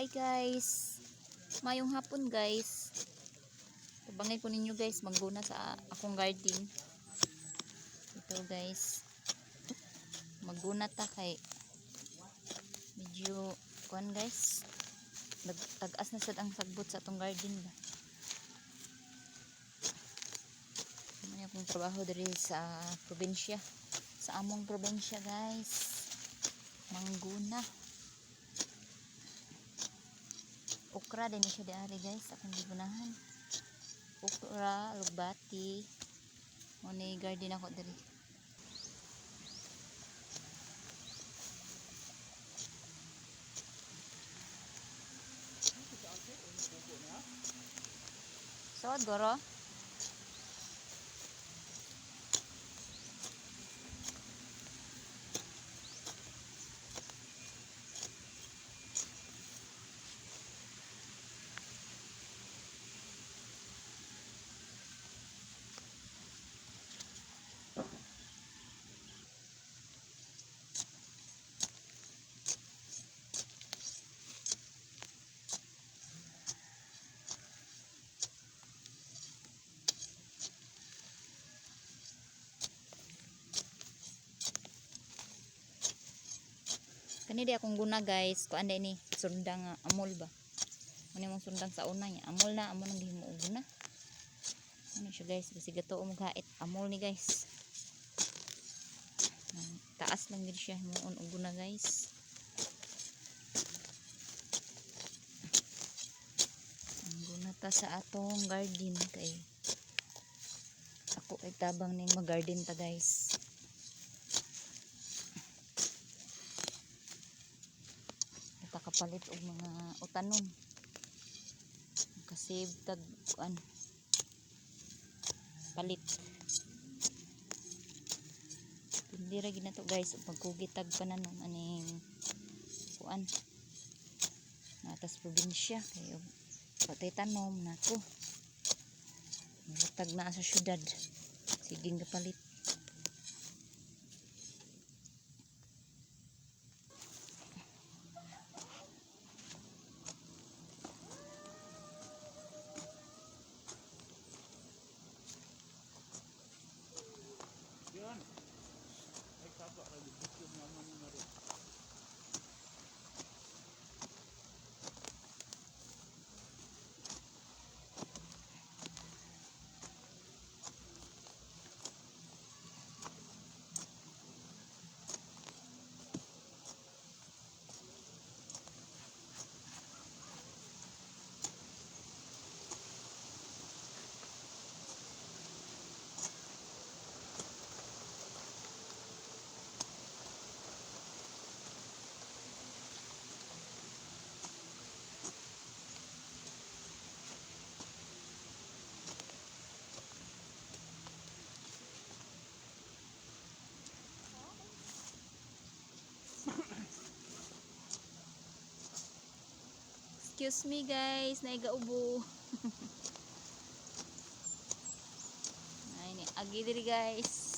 Hi guys, mayong hapon guys. Tabangay ko ninyo guys, magguna sa akong garden. Ito guys, magguna ta kay medyo kuan guys, nagtagas na sad ang sagbot sa atong garden ba. May akong trabaho diri sa probinsya, sa among probinsya guys. Mangguna. Okra din siya diari guys, akong gigunahan. Okra, lugbati. Mo ni garden ako diri. Sod goro. Kani di akong guna guys, kuan ni sundang amol ba. Muni mong sundang sa una niya. Amol na, amol nang gihimuog na. Ano siya guys, basi gato mo gait. Amol ni guys. Taas lang gid siya himuon og guna guys. Ang guna ta sa atong garden kay ako ay tabang ning mag-garden ta guys. Kapalit og mga utanon kasi tag kuan palit hindi ra gid nato guys ug pagkugitag pananom aning kuan natas probinsya kay patay tanom nako tag na sa syudad siging kapalit. Yan. Ay kapa kay gusto naman ni Mari. Excuse me guys, naigaubo. Ay ni agi diri guys.